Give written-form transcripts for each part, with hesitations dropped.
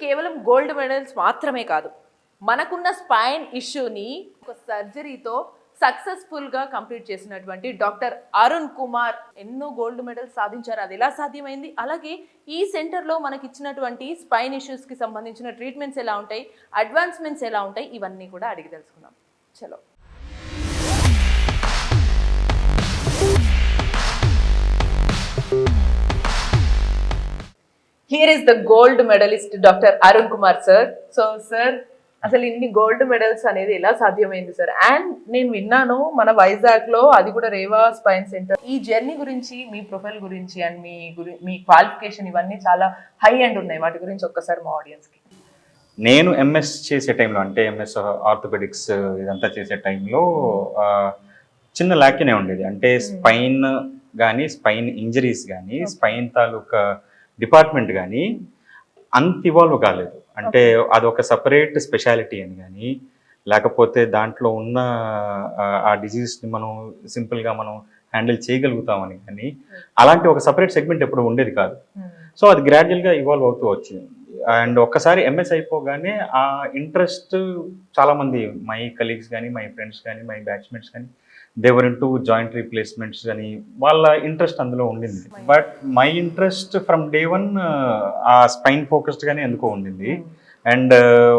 కేవలం gold medals మాత్రమే కాదు, మనకున్న స్పైన్ ఇష్యూని ఒక సర్జరీతో సక్సెస్ఫుల్గా కంప్లీట్ చేసినటువంటి డాక్టర్ అరుణ్ కుమార్ ఎన్నో గోల్డ్ మెడల్స్ సాధించారు. అది ఎలా సాధ్యమైంది, అలాగే ఈ సెంటర్లో మనకి ఇచ్చినటువంటి స్పైన్ ఇష్యూస్కి సంబంధించిన ట్రీట్మెంట్స్ ఎలా ఉంటాయి, అడ్వాన్స్మెంట్స్ ఎలా ఉంటాయి, ఇవన్నీ కూడా అడిగి తెలుసుకుందాం. చలో. Here is the gold medalist Dr. Arun Kumar sir. So sir, అసలు ఇన్ని గోల్డ్ మెడల్స్ అనేది ఎలా సాధ్యమైంది సార్? అండ్ నేను విన్నాను మన వైజాగ్ లో అది కూడా రేవా స్పైన్ సెంటర్. ఈ జర్నీ గురించి, మీ ప్రొఫైల్ గురించి అండ్ మీ క్వాలిఫికేషన్ ఇవన్నీ చాలా హై అండ్ ఉన్నాయి. వాటి గురించి ఒక్కసారి మా ఆడియన్స్ కి. నేను ఎంఎస్ చేసే టైంలో, అంటే ఎంఎస్ ఆర్థోపెడిక్స్ ఇదంతా చేసే టైంలో చిన్న లాక్యనే ఉండేది. అంటే స్పైన్ కానీ, స్పైన్ ఇంజరీస్ కానీ, స్పైన్ తాలూకా డిపార్ట్మెంట్ కానీ అంత ఇవాల్వ్ కాలేదు. అంటే అదొక సపరేట్ స్పెషాలిటీ అని కానీ, లేకపోతే దాంట్లో ఉన్న ఆ డిజీజ్ని మనం సింపుల్గా మనం హ్యాండిల్ చేయగలుగుతామని కానీ, అలాంటి ఒక సపరేట్ సెగ్మెంట్ ఎప్పుడు ఉండేది కాదు. సో అది గ్రాడ్యువల్గా ఇవాల్వ్ అవుతూ వచ్చింది. అండ్ ఒక్కసారి ఎంఎస్ అయిపోగానే ఆ ఇంట్రెస్ట్ చాలామంది మై కలీగ్స్ కానీ, మై ఫ్రెండ్స్ కానీ, మై బ్యాచ్మేట్స్ కానీ, they were into joint replacements అని వాళ్ళ ఇంట్రెస్ట్ అందులో ఉండింది. But my interest from day one ఆ స్పైన్ ఫోకస్డ్గానే ఎందుకో ఉండింది. అండ్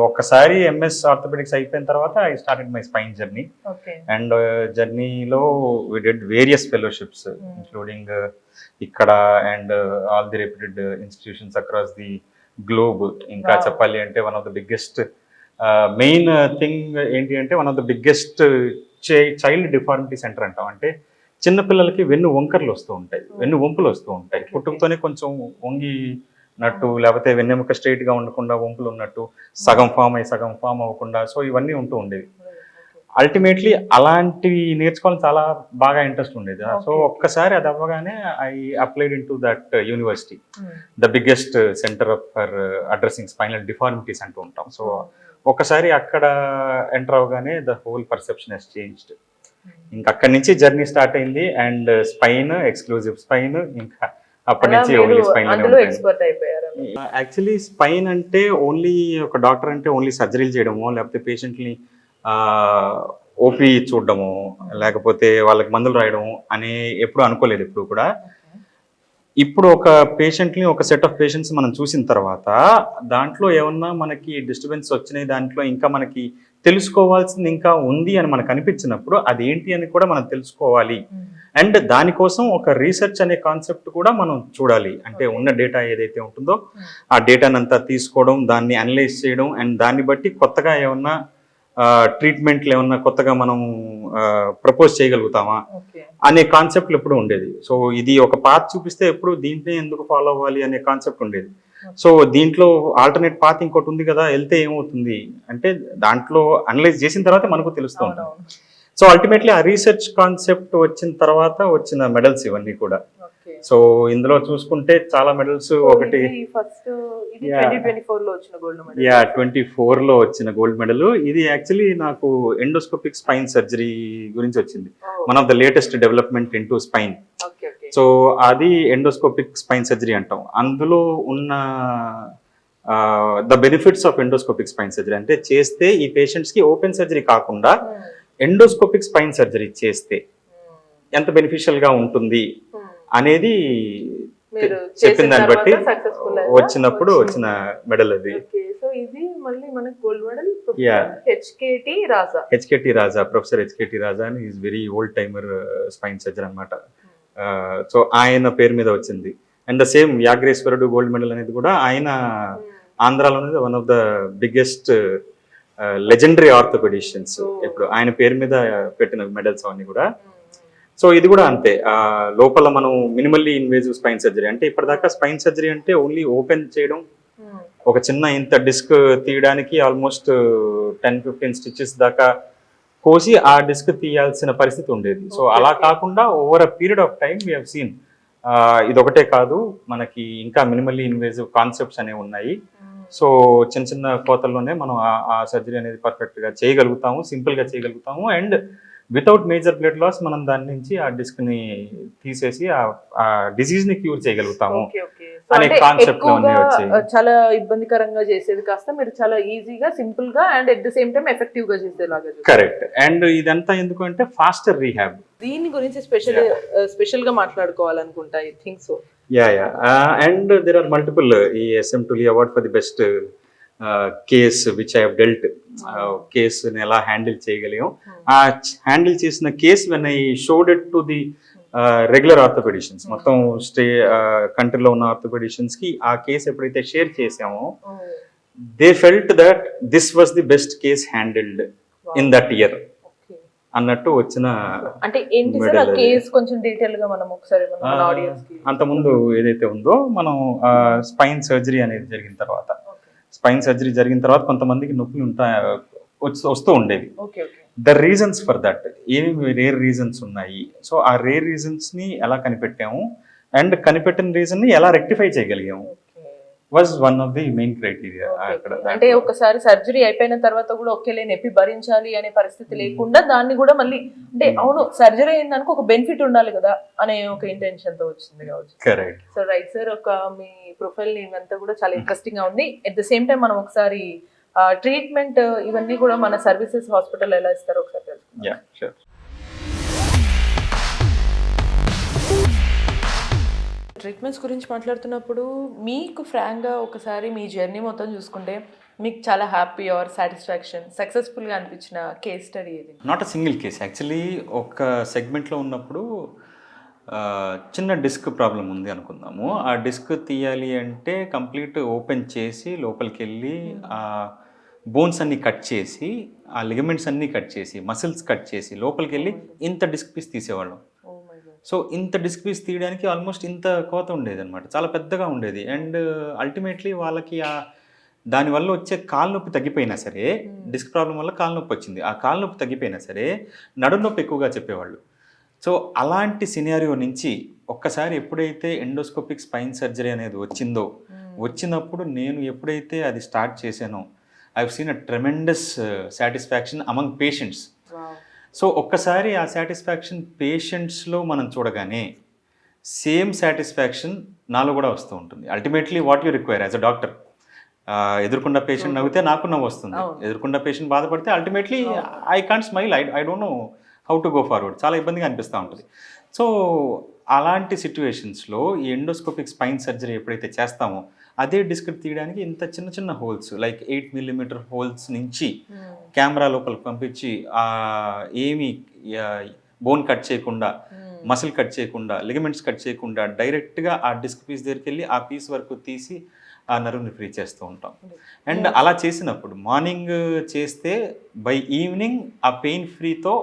ఒక్కసారి ఎంఎస్ ఆర్థోపెడిక్స్ అయిపోయిన తర్వాత I started my spine journey. And జర్నీలో we did various fellowships including ఇక్కడ and all the reputed institutions across the globe. ఇంకా చెప్పాలి అంటే one of the biggest main thing ఏంటి అంటే one of the biggest child deformity centre అంటాం. అంటే చిన్నపిల్లలకి వెన్ను వంకర్లు వస్తూ ఉంటాయి, వెన్ను వంపులు వస్తూ ఉంటాయి. పుట్టుకతోనే కొంచెం వంగినట్టు, లేకపోతే వెన్నెముక స్ట్రైట్గా ఉండకుండా వంపులు ఉన్నట్టు, సగం ఫామ్ అయ్యి సగం ఫామ్ అవ్వకుండా, సో ఇవన్నీ ఉంటూ ఉండేవి. అల్టిమేట్లీ అలాంటివి నేర్చుకోవాలని చాలా బాగా ఇంట్రెస్ట్ ఉండేది. సో ఒక్కసారి అది అవ్వగానే I applied in to that university, the biggest centre for addressing spinal deformities అంటూ ఉంటాం. సో ఒకసారి అక్కడ ఎంటర్ అవగానే the whole perception has changed. ఇంకా అక్కడి నుంచి జర్నీ స్టార్ట్ అయింది. అండ్ స్పైన్, ఎక్స్క్లూజివ్ స్పైన్, ఇంకా అప్పటి నుంచి ఓన్లీ స్పైన్. యాక్చువల్లీ స్పైన్ అంటే ఓన్లీ ఒక డాక్టర్ అంటే ఓన్లీ సర్జరీలు చేయడమో, లేకపోతే పేషెంట్ని ఓపీ చూడడము, లేకపోతే వాళ్ళకి మందులు రాయడము అని ఎప్పుడు అనుకోలేదు ఎప్పుడు కూడా. ఇప్పుడు ఒక పేషెంట్ని, ఒక సెట్ ఆఫ్ పేషెంట్స్ మనం చూసిన తర్వాత దాంట్లో ఏమన్నా మనకి డిస్టర్బెన్స్ వచ్చినాయి, దాంట్లో ఇంకా మనకి తెలుసుకోవాల్సింది ఇంకా ఉంది అని మనకు అనిపించినప్పుడు అదేంటి అని కూడా మనం తెలుసుకోవాలి. అండ్ దానికోసం ఒక రీసెర్చ్ అనే కాన్సెప్ట్ కూడా మనం చూడాలి. అంటే ఉన్న డేటా ఏదైతే ఉంటుందో ఆ డేటాను అంతా తీసుకోవడం, దాన్ని అనలైజ్ చేయడం, అండ్ దాన్ని బట్టి కొత్తగా ఏమన్నా ట్రీట్మెంట్లు ఏమన్నా కొత్తగా మనం ప్రపోజ్ చేయగలుగుతామా అనే కాన్సెప్ట్లు ఎప్పుడు ఉండేది. సో ఇది ఒక పాత్ చూపిస్తే ఎప్పుడు దీంట్నే ఎందుకు ఫాలో అవ్వాలి అనే కాన్సెప్ట్ ఉండేది. సో దీంట్లో ఆల్టర్నేట్ పాత్ ఇంకోటి ఉంది కదా, వెళ్తే ఏమవుతుంది అంటే దాంట్లో అనలైజ్ చేసిన తర్వాత మనకు తెలుస్తూ ఉంటుంది. సో అల్టిమేట్లీ ఆ రీసెర్చ్ కాన్సెప్ట్ వచ్చిన తర్వాత వచ్చిన మెడల్స్ ఇవన్నీ కూడా. సో ఇందులో చూసుకుంటే చాలా మెడల్స్, ఒకటి 24లో వచ్చిన గోల్డ్ మెడల్. ఇది యాక్చువల్లీ నాకు ఎండోస్కోపిక్ స్పైన్ సర్జరీ గురించి వచ్చింది. One of the latest development in to spine. So అది ఎండోస్కోపిక్ స్పైన్ సర్జరీ అంటాం. అందులో ఉన్న the benefits of endoscopic spine surgery అంటే చేస్తే ఈ పేషెంట్స్కి ఓపెన్ సర్జరీ కాకుండా ఎండోస్కోపిక్ స్పైన్ సర్జరీ చేస్తే ఎంత బెనిఫిషియల్గా ఉంటుంది అనేది చెప్పిన దాన్ని బట్టి వచ్చినప్పుడు వచ్చిన మెడల్ అది. హెచ్కేటి రాజా, ప్రొఫెసర్ హెచ్కేటి రాజా అని is very old timer spine surgeon అనమాట. సో ఆయన పేరు మీద వచ్చింది. అండ్ ద సేమ్ యాగ్రేశ్వరుడు గోల్డ్ మెడల్ అనేది కూడా ఆయన ఆంధ్రాలోనే one of the biggest legendary orthopaedicians. ఇప్పుడు ఆయన పేరు మీద పెట్టిన మెడల్స్ అవన్నీ కూడా. సో ఇది కూడా అంతే. లోపల మనం మినిమల్లీ ఇన్వేజివ్ స్పైన్ సర్జరీ అంటే ఇప్పటిదాకా స్పైన్ సర్జరీ అంటే ఓన్లీ ఓపెన్ చేయడం, ఒక చిన్న ఇంత డిస్క్ తీయడానికి ఆల్మోస్ట్ 10-15 స్టిచెస్ దాకా కోసి ఆ డిస్క్ తీయాల్సిన పరిస్థితి ఉండేది. సో అలా కాకుండా over a period of time we have seen ఇదొకటే కాదు, మనకి ఇంకా మినిమల్లీ ఇన్వేజివ్ కాన్సెప్ట్స్ అనేవి ఉన్నాయి. సో చిన్న చిన్న కోతల్లోనే మనం ఆ సర్జరీ అనేది పర్ఫెక్ట్గా చేయగలుగుతాము, సింపుల్గా చేయగలుగుతాము. And without major blood loss మనం దాని నుంచి ఆ డిస్క్ ని తీసేసి ఆ డిసీజ్ ని క్యూర్ చేయగలుగుతాము అనే అంటే కాన్సెప్ట్ లో ఎక్కువగా వచ్చాయి. చాలా ఇబ్బందికరంగా చేసేది కాస్త మీరు చాలా ఈజీగా సింపుల్ గా and at the same time effective గా చేసేలాగా చేశారు. కరెక్ట్. అండ్ ఇదంతా ఎందుకు అంటే ఫాస్టర్ రీహాబ్. దీని గురించి స్పెషల్ గా మాట్లాడుకోవాలనుకుంటా I think so. And there are multiple ఈ SM Tully award for the best case which I have dealt. కేసుని ఎలా హ్యాండిల్ చేయగలిగాం, ఆ హ్యాండిల్ చేసిన కేసు when I showed it to the regular orthopaedicians, మొత్తం కంట్రీలో ఉన్న ఆర్థోపెడిషియన్స్ కి ఆ కేసు ఎప్పుడైతే షేర్ చేసామో they felt that this was the best case handled in that year అన్నట్టు వచ్చిన. అంటే ఏంటి సార్ ఆ కేస్ కొంచెం డీటెయిల్ గా మనం ఒకసారి మన ఆడియన్స్ కి. అంతకుముందు ఏదైతే ఉందో మనం స్పైన్ సర్జరీ అనేది జరిగిన తర్వాత, స్పైన్ సర్జరీ జరిగిన తర్వాత కొంతమందికి నొప్పులు వస్తూ ఉండేవి. ద రీజన్స్ ఫర్ దట్ ఏమేమి రేర్ రీజన్స్ ఉన్నాయి, సో ఆ రేర్ రీజన్స్ ని ఎలా కనిపెట్టాము అండ్ కనిపెట్టిన రీజన్ ని ఎలా రెక్టిఫై చేయగలిగాము was one of the main criteria. అంటే ఒకసారి సర్జరీ అయిపోయిన తర్వాత కూడా ఒకేలే నొప్పి భరించాలి అనే పరిస్థితి లేకుండా దాన్ని కూడా మళ్ళీ అంటే అవును సర్జరీ అయిందనుకో ఒక బెనిఫిట్ ఉండాలి కదా అనే ఒక ఇంటెన్షన్ తో వచ్చింది కావచ్చు. కరెక్ట్. సో రైట్ సార్, ఒక మీ ప్రొఫైల్ ఇవంతా కూడా చాలా ఇంట్రెస్టింగ్ గా ఉంది. ఎట్ ద సేమ్ టైం మనం ఒకసారి ట్రీట్మెంట్ ఇవన్నీ కూడా మన సర్వీసెస్ హాస్పిటల్ ఎలా ఇస్తారో ఒకసారి తెలుసుకుందాం. Yeah sure. ట్రీట్మెంట్స్ గురించి మాట్లాడుతున్నప్పుడు మీకు ఫ్రాంక్గా ఒకసారి మీ జర్నీ మొత్తం చూసుకుంటే మీకు చాలా హ్యాపీ ఆర్ సాటిస్ఫాక్షన్ సక్సెస్ఫుల్గా అనిపించిన కేస్ స్టడీ ఏది? Not a single case actually. ఒక సెగ్మెంట్లో ఉన్నప్పుడు చిన్న డిస్క్ ప్రాబ్లం ఉంది అనుకుందాము. ఆ డిస్క్ తీయాలి అంటే కంప్లీట్ ఓపెన్ చేసి లోపలికి వెళ్ళి ఆ బోన్స్ అన్ని కట్ చేసి ఆ లిగమెంట్స్ అన్ని కట్ చేసి మసిల్స్ కట్ చేసి లోపలికి వెళ్ళి ఇంత డిస్క్ పీస్ తీసేవాళ్ళం. సో ఇంత డిస్క్ పీస్ తీయడానికి ఆల్మోస్ట్ ఇంత కోత ఉండేది అనమాట, చాలా పెద్దగా ఉండేది. అండ్ అల్టిమేట్లీ వాళ్ళకి దానివల్ల వచ్చే కాలు నొప్పి తగ్గిపోయినా సరే, డిస్క్ ప్రాబ్లం వల్ల కాలు నొప్పి వచ్చింది, ఆ కాలు నొప్పి తగ్గిపోయినా సరే నడుము నొప్పి ఎక్కువగా చెప్పేవాళ్ళు. సో అలాంటి సినారియో నుంచి ఒక్కసారి ఎప్పుడైతే ఎండోస్కోపిక్ స్పైన్ సర్జరీ అనేది వచ్చినప్పుడు నేను ఎప్పుడైతే అది స్టార్ట్ చేశానో I have seen a tremendous satisfaction among patients. So ఒక్కసారి ఆ సాటిస్ఫాక్షన్ పేషెంట్స్లో మనం చూడగానే సేమ్ సాటిస్ఫాక్షన్ నాలో కూడా వస్తూ ఉంటుంది. Ultimately what you require as a doctor, ఎదుర్కొన్న పేషెంట్ నవ్వితే నాకు నవ్వు వస్తుంది, ఎదుర్కొన్న పేషెంట్ బాధపడితే ultimately I can't smile, I don't know how to go forward, చాలా ఇబ్బందిగా అనిపిస్తూ ఉంటుంది. సో అలాంటి సిచ్యువేషన్స్లో ఈ ఎండోస్కోపిక్ స్పైన్ సర్జరీ ఎప్పుడైతే చేస్తామో అదే డిస్క్ తీయడానికి ఇంత చిన్న చిన్న హోల్స్ లైక్ 8 mm హోల్స్ నుంచి కెమెరా లోపలికి పంపించి ఏమి బోన్ కట్ చేయకుండా, మసిల్ కట్ చేయకుండా, లిగమెంట్స్ కట్ చేయకుండా డైరెక్ట్గా ఆ డిస్క్ పీస్ దగ్గరికి వెళ్ళి ఆ పీస్ వరకు తీసి ఆ నర్వ్ని ఫ్రీ చేస్తూ ఉంటాం. అండ్ అలా చేసినప్పుడు మార్నింగ్ చేస్తే బై ఈవినింగ్ ఆ పెయిన్ ఫ్రీతో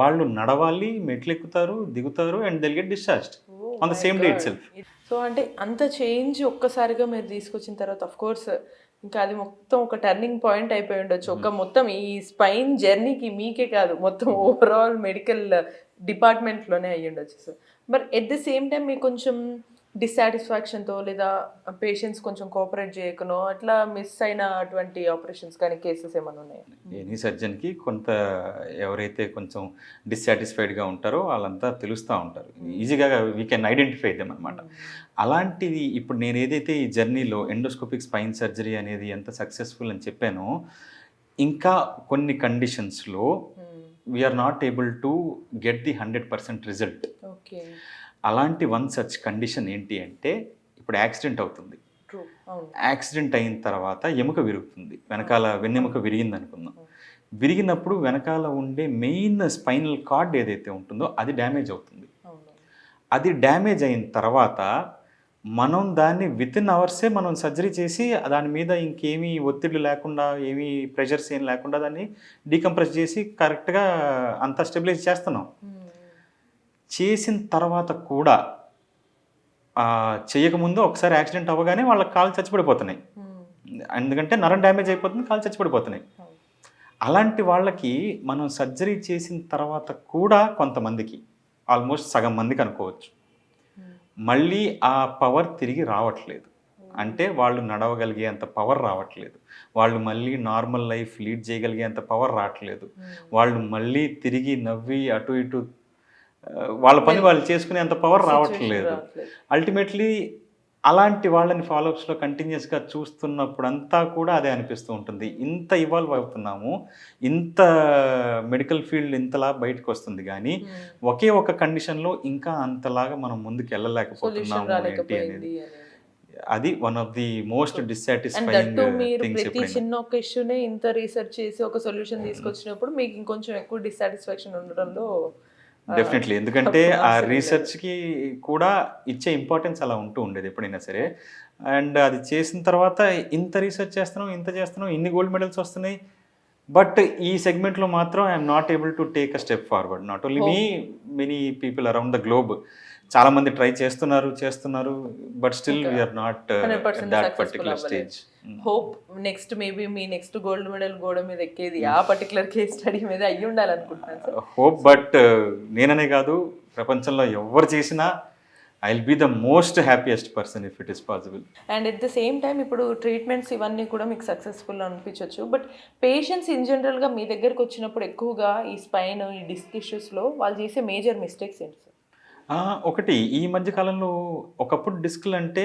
వాళ్ళు నడవాలి, మెట్లు ఎక్కుతారు, దిగుతారు and they'll get discharged on the same day it self. So అంటే అంత చేంజ్ ఒక్కసారిగా మీరు తీసుకొచ్చిన తర్వాత ఆఫ్ కోర్స్ ఇంకా అది మొత్తం ఒక టర్నింగ్ పాయింట్ అయిపోయి ఉండొచ్చు. ఒక మొత్తం ఈ స్పైన్ జర్నీకి మీకే కాదు మొత్తం ఓవరాల్ మెడికల్ డిపార్ట్మెంట్లోనే అయ్యి ఉండొచ్చు sir. But at the same time మీకు కొంచెం డిస్సాటిస్ఫాక్షన్తో లేదా పేషెంట్స్ కొంచెం కోఆపరేట్ చేయకనో అట్లా మిస్ అయిన అటువంటి ఆపరేషన్స్ కానీ కేసెస్ ఏమైనా ఉన్నాయి? ఎనీ సర్జన్కి కొంత ఎవరైతే కొంచెం డిస్సాటిస్ఫైడ్గా ఉంటారో వాళ్ళంతా తెలుస్తూ ఉంటారు, ఈజీగా వీ కెన్ ఐడెంటిఫై దెమ్ అనమాట. అలాంటిది ఇప్పుడు నేను ఏదైతే ఈ జర్నీలో ఎండోస్కోపిక్ స్పైన్ సర్జరీ అనేది ఎంత సక్సెస్ఫుల్ అని చెప్పానో, ఇంకా కొన్ని కండిషన్స్లో we are not able to get the 100% result. Okay. అలాంటి వన్ సచ్ కండిషన్ ఏంటి అంటే, ఇప్పుడు యాక్సిడెంట్ అవుతుంది, యాక్సిడెంట్ అయిన తర్వాత ఎముక విరుగుతుంది, వెనకాల వెన్నెముక విరిగింది అనుకుందాం. విరిగినప్పుడు వెనకాల ఉండే మెయిన్ స్పైనల్ కార్డ్ ఏదైతే ఉంటుందో అది డ్యామేజ్ అవుతుంది. అది డ్యామేజ్ అయిన తర్వాత మనం దాన్ని వితిన్ అవర్సే మనం సర్జరీ చేసి దాని మీద ఇంకేమీ ఒత్తిడి లేకుండా, ఏమీ ప్రెషర్స్ ఏం లేకుండా దాన్ని డీకంప్రెస్ చేసి కరెక్ట్గా అంతా స్టెబిలైజ్ చేస్తున్నాం. చేసిన తర్వాత కూడా చేయకముందు ఒకసారి యాక్సిడెంట్ అవ్వగానే వాళ్ళ కాళ్ళు చచ్చిపడిపోతున్నాయి, ఎందుకంటే నరం డ్యామేజ్ అయిపోతుంది, కాళ్ళు చచ్చిపడిపోతున్నాయి. అలాంటి వాళ్ళకి మనం సర్జరీ చేసిన తర్వాత కూడా కొంతమందికి, ఆల్మోస్ట్ సగం మందికి అనుకోవచ్చు, మళ్ళీ ఆ పవర్ తిరిగి రావట్లేదు. అంటే వాళ్ళు నడవగలిగేంత పవర్ రావట్లేదు, వాళ్ళు మళ్ళీ నార్మల్ లైఫ్ లీడ్ చేయగలిగేంత పవర్ రావట్లేదు, వాళ్ళు మళ్ళీ తిరిగి నవ్వి అటు ఇటు వాళ్ళ పని వాళ్ళు చేసుకునేంత పవర్ రావట్లేదు. అల్టిమేట్లీ అలాంటి వాళ్ళని ఫాలోఅప్స్లో కంటిన్యూస్గా చూస్తున్నప్పుడంతా కూడా అదే అనిపిస్తూ ఉంటుంది. ఇంత ఇవాల్వ్ అవుతున్నాము, ఇంత మెడికల్ ఫీల్డ్ ఇంతలా బయటకు వస్తుంది కానీ ఒకే ఒక కండిషన్లో ఇంకా అంతలాగా మనం ముందుకు సొల్యూషన్ వెళ్ళలేకపోతున్నాము ఏంటి రాలేకపోయింది అనేది. అనేది. అది one of the most and dissatisfying that మీరు థింగ్స్ ప్రతి ఎప్పుడైనా. చిన్న ఒక ఇష్యూనే ఇంత రీసెర్చ్ చేసి ఒక సొల్యూషన్ తీసుకొచ్చినప్పుడు మీకు ఇంకొంచెం ఎక్కువ డిస్సాటిస్ఫాక్షన్ ఉండడంలో డెఫినెట్లీ, ఎందుకంటే ఆ అవసరం లేదు. రీసెర్చ్కి కూడా ఇచ్చే ఇంపార్టెన్స్ అలా ఉంటూ ఉండేది ఎప్పుడైనా సరే. అండ్ అది చేసిన తర్వాత ఇంత రీసెర్చ్ చేస్తున్నాం, ఇంత చేస్తున్నాం, ఇన్ని గోల్డ్ మెడల్స్ వస్తున్నాయి, బట్ ఈ సెగ్మెంట్లో మాత్రం I'm not able to take a step forward. Not only me, many people around the globe చాలా మంది ట్రై చేస్తున్నారు, బట్ స్టిల్ వీఆర్ నాట్ 100% దాట్ successful పర్టికులర్ అవ్వలేదు. Stage. Hope next maybe me next gold medal గోడ మీద ఎక్కేది ఆ particular case study మీద అయ్యి ఉండాలనుకుంటున్నాను సార్. హోప్, బట్ నేననే కాదు, ప్రపంచంలో ఎవరు చేసినా I will be the most happiest person if it is possible. And at the same time ఇప్పుడు ట్రీట్మెంట్స్ ఇవన్నీ కూడా మీకు సక్సెస్ఫుల్ అనిపించవచ్చు, బట్ పేషెంట్స్ ఇన్ జనరల్గా మీ దగ్గరకు వచ్చినప్పుడు ఎక్కువగా ఈ స్పైన్ ఈ డిస్క్ ఇష్యూస్లో వాళ్ళు చేసే మేజర్ మిస్టేక్స్ ఏంటి సార్? ఒకటి, ఈ మధ్య కాలంలో ఒకప్పుడు డిస్క్లు అంటే